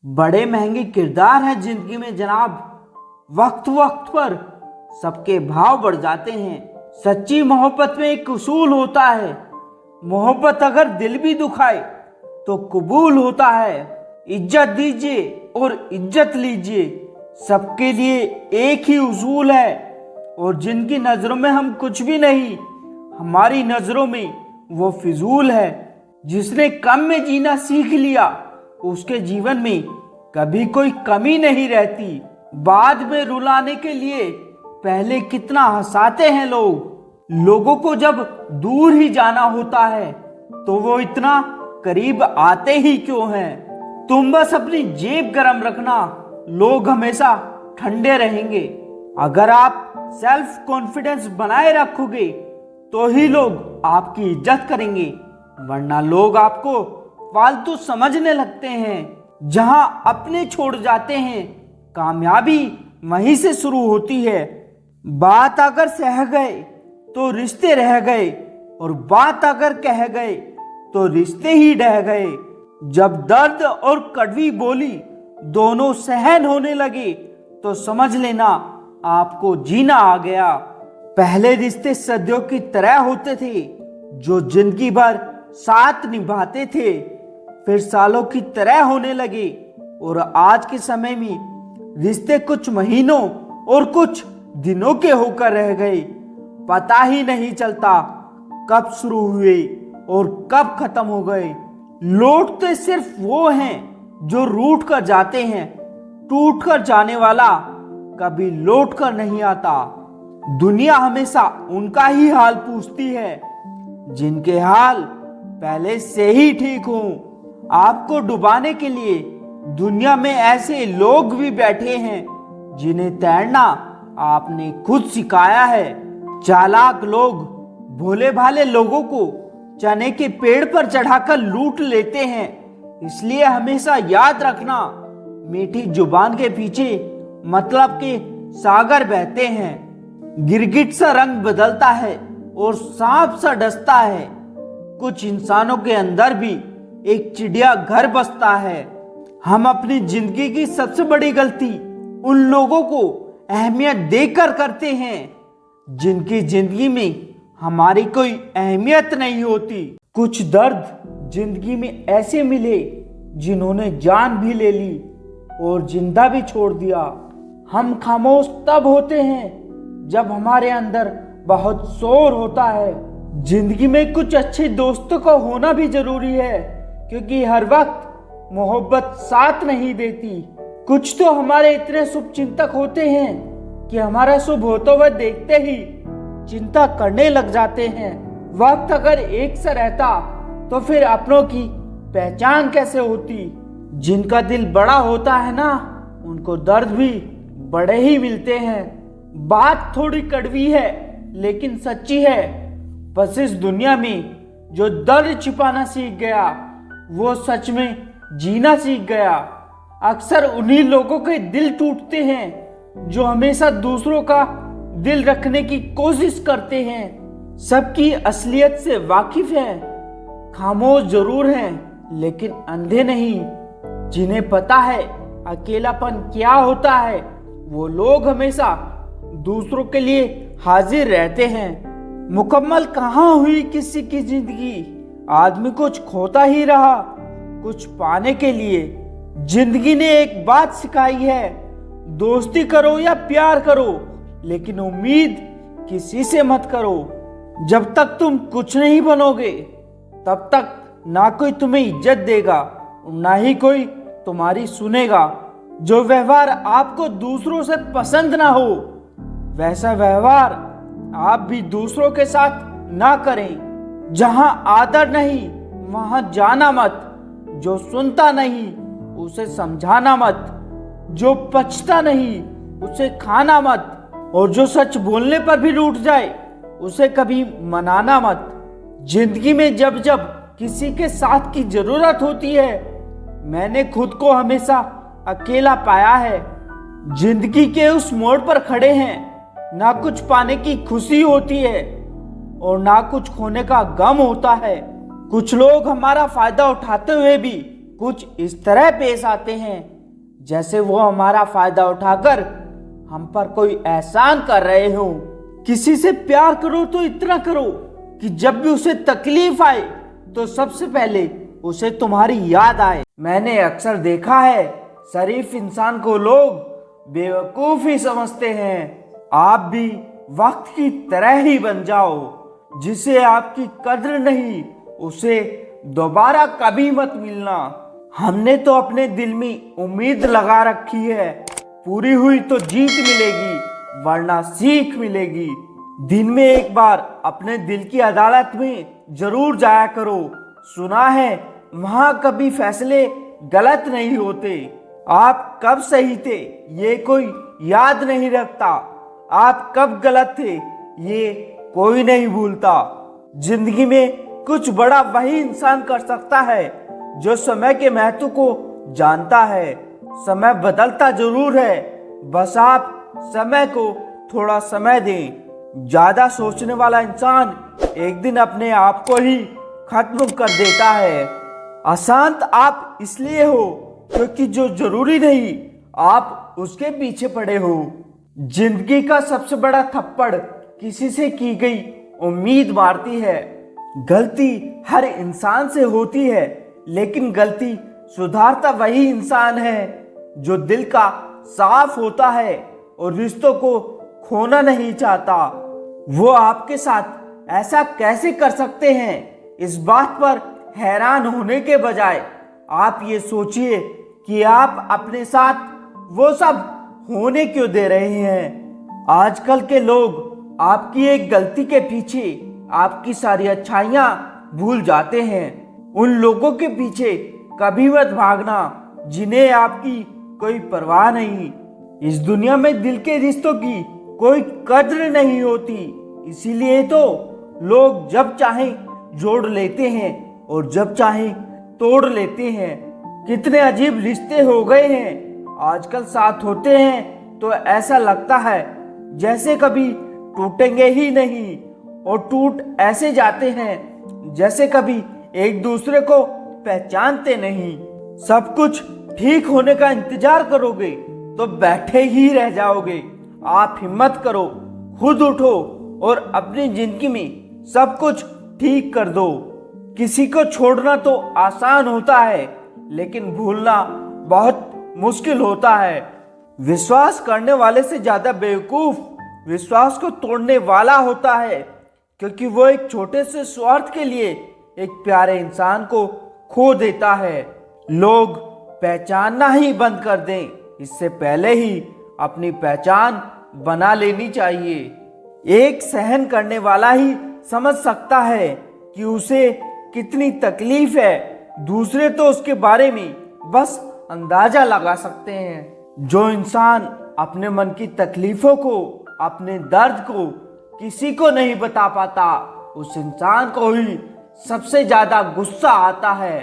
बड़े महंगे किरदार हैं जिंदगी में जनाब। वक्त वक्त पर सबके भाव बढ़ जाते हैं। सच्ची मोहब्बत में एक उसूल होता है, मोहब्बत अगर दिल भी दुखाए तो कबूल होता है। इज्जत दीजिए और इज्जत लीजिए, सबके लिए एक ही उसूल है। और जिनकी नजरों में हम कुछ भी नहीं, हमारी नजरों में वो फिजूल है। जिसने कम में जीना सीख लिया, उसके जीवन में कभी कोई कमी नहीं रहती। बाद में रुलाने के लिए पहले कितना हंसाते हैं लोग। लोगों को जब दूर ही जाना होता है तो वो इतना करीब आते ही क्यों हैं। तुम बस अपनी जेब गरम रखना, लोग हमेशा ठंडे रहेंगे। अगर आप सेल्फ कॉन्फिडेंस बनाए रखोगे तो ही लोग आपकी इज्जत करेंगे, वरना लोग आपको फालतू समझने लगते हैं। जहां अपने छोड़ जाते हैं, कामयाबी वहीं से शुरू होती है। बात अगर सह गए तो रिश्ते रह गए, और बात अगर कह गए तो रिश्ते ही ढह गए। जब दर्द और कड़वी बोली दोनों सहन होने लगे तो समझ लेना आपको जीना आ गया। पहले रिश्ते सदियों की तरह होते थे, जो जिंदगी भर साथ निभाते थे, फिर सालों की तरह होने लगे। और आज के समय में रिश्ते कुछ महीनों और कुछ दिनों के होकर रह गए। पता ही नहीं चलता कब शुरू हुए और कब खत्म हो गए। लौटते सिर्फ वो हैं जो रूठ कर जाते हैं, टूट कर जाने वाला कभी लौट कर नहीं आता। दुनिया हमेशा उनका ही हाल पूछती है जिनके हाल पहले से ही ठीक हो। आपको डुबाने के लिए दुनिया में ऐसे लोग भी बैठे हैं जिन्हें तैरना आपने खुद सिखाया है। चालाक लोग भोले भाले लोगों को चने के पेड़ पर चढ़ाकर लूट लेते हैं। इसलिए हमेशा याद रखना, मीठी जुबान के पीछे मतलब के सागर बहते हैं। गिरगिट सा रंग बदलता है और सांप सा डसता है। कुछ इंसानों के अंदर भी एक चिड़िया घर बसता है। हम अपनी जिंदगी की सबसे बड़ी गलती उन लोगों को अहमियत देकर करते हैं जिनकी जिंदगी में हमारी कोई अहमियत नहीं होती। कुछ दर्द जिंदगी में ऐसे मिले जिन्होंने जान भी ले ली और जिंदा भी छोड़ दिया। हम खामोश तब होते हैं जब हमारे अंदर बहुत शोर होता है। जिंदगी में कुछ अच्छे दोस्तों का होना भी जरूरी है, क्योंकि हर वक्त मोहब्बत साथ नहीं देती। कुछ तो हमारे इतने शुभ चिंतक होते हैं कि हमारा शुभ होता हुआ देखते ही चिंता करने लग जाते हैं। वक्त अगर एक सा रहता तो फिर अपनों की पहचान कैसे होती। जिनका दिल बड़ा होता है ना, उनको दर्द भी बड़े ही मिलते हैं। बात थोड़ी कड़वी है लेकिन सच्ची है। बस इस दुनिया में जो दर्द छिपाना सीख गया, वो सच में जीना सीख गया। अक्सर उन्हीं लोगों के दिल टूटते हैं जो हमेशा दूसरों का दिल रखने की कोशिश करते हैं। सबकी असलियत से वाकिफ हैं, खामोश जरूर हैं लेकिन अंधे नहीं। जिन्हें पता है अकेलापन क्या होता है, वो लोग हमेशा दूसरों के लिए हाजिर रहते हैं। मुकम्मल कहाँ हुई किसी की जिंदगी, आदमी कुछ खोता ही रहा कुछ पाने के लिए। जिंदगी ने एक बात सिखाई है, दोस्ती करो या प्यार करो, लेकिन उम्मीद किसी से मत करो। जब तक तुम कुछ नहीं बनोगे तब तक ना कोई तुम्हें इज्जत देगा और ना ही कोई तुम्हारी सुनेगा। जो व्यवहार आपको दूसरों से पसंद ना हो, वैसा व्यवहार आप भी दूसरों के साथ ना करें। जहां आदर नहीं वहां जाना मत। जो सुनता नहीं उसे समझाना मत। जो पचता नहीं उसे खाना मत। और जो सच बोलने पर भी रूठ जाए उसे कभी मनाना मत। जिंदगी में जब जब किसी के साथ की जरूरत होती है, मैंने खुद को हमेशा अकेला पाया है। जिंदगी के उस मोड़ पर खड़े हैं, ना कुछ पाने की खुशी होती है और ना कुछ खोने का गम होता है। कुछ लोग हमारा फायदा उठाते हुए भी कुछ इस तरह पेश आते हैं जैसे वो हमारा फायदा उठाकर हम पर कोई एहसान कर रहे हो। किसी से प्यार करो तो इतना करो कि जब भी उसे तकलीफ आए तो सबसे पहले उसे तुम्हारी याद आए। मैंने अक्सर देखा है शरीफ इंसान को लोग बेवकूफ ही समझते हैं। आप भी वक्त की तरह ही बन जाओ। जिसे आपकी कद्र नहीं उसे दोबारा कभी मत मिलना। हमने तो अपने दिल में उम्मीद लगा रखी है, पूरी हुई तो जीत मिलेगी वरना सीख मिलेगी। दिन में एक बार अपने दिल की अदालत में जरूर जाया करो। सुना है वहां कभी फैसले गलत नहीं होते। आप कब सही थे ये कोई याद नहीं रखता, आप कब गलत थे ये कोई नहीं भूलता। जिंदगी में कुछ बड़ा वही इंसान कर सकता है जो समय के महत्व को जानता है। समय बदलता जरूर है, बस आप समय को थोड़ा समय दें। ज्यादा सोचने वाला इंसान एक दिन अपने आप को ही खत्म कर देता है। अशांत आप इसलिए हो क्योंकि जो जरूरी नहीं आप उसके पीछे पड़े हो। जिंदगी का सबसे बड़ा थप्पड़ किसी से की गई उम्मीद मारती है। गलती हर इंसान से होती है, लेकिन गलती सुधारता वही इंसान है जो दिल का साफ होता है और रिश्तों को खोना नहीं चाहता। वो आपके साथ ऐसा कैसे कर सकते हैं, इस बात पर हैरान होने के बजाय आप ये सोचिए कि आप अपने साथ वो सब होने क्यों दे रहे हैं। आजकल के लोग आपकी एक गलती के पीछे आपकी सारी अच्छाइयां भूल जाते हैं। उन लोगों के पीछे कभी मत भागना जिन्हें आपकी कोई परवाह नहीं। इस दुनिया में दिल के रिश्तों की कोई कद्र नहीं होती, इसीलिए तो लोग जब चाहें जोड़ लेते हैं और जब चाहें तोड़ लेते हैं। कितने अजीब रिश्ते हो गए हैं आजकल, साथ होते हैं तो ऐसा लगता है जैसे कभी टूटेंगे ही नहीं, और टूट ऐसे जाते हैं जैसे कभी एक दूसरे को पहचानते नहीं। सब कुछ ठीक होने का इंतजार करोगे तो बैठे ही रह जाओगे। आप हिम्मत करो, खुद उठो और अपनी जिंदगी में सब कुछ ठीक कर दो। किसी को छोड़ना तो आसान होता है, लेकिन भूलना बहुत मुश्किल होता है। विश्वास करने वाले से ज्यादा बेवकूफ विश्वास को तोड़ने वाला होता है, क्योंकि वो एक छोटे से स्वार्थ के लिए एक प्यारे इंसान को खो देता है। लोग पहचानना ही बंद कर दें, इससे पहले ही अपनी पहचान बना लेनी चाहिए। एक सहन करने वाला ही समझ सकता है कि उसे कितनी तकलीफ है, दूसरे तो उसके बारे में बस अंदाजा लगा सकते हैं। जो इंसान अपने मन की तकलीफों को, अपने दर्द को किसी को नहीं बता पाता, उस इंसान को ही सबसे ज्यादा गुस्सा आता है।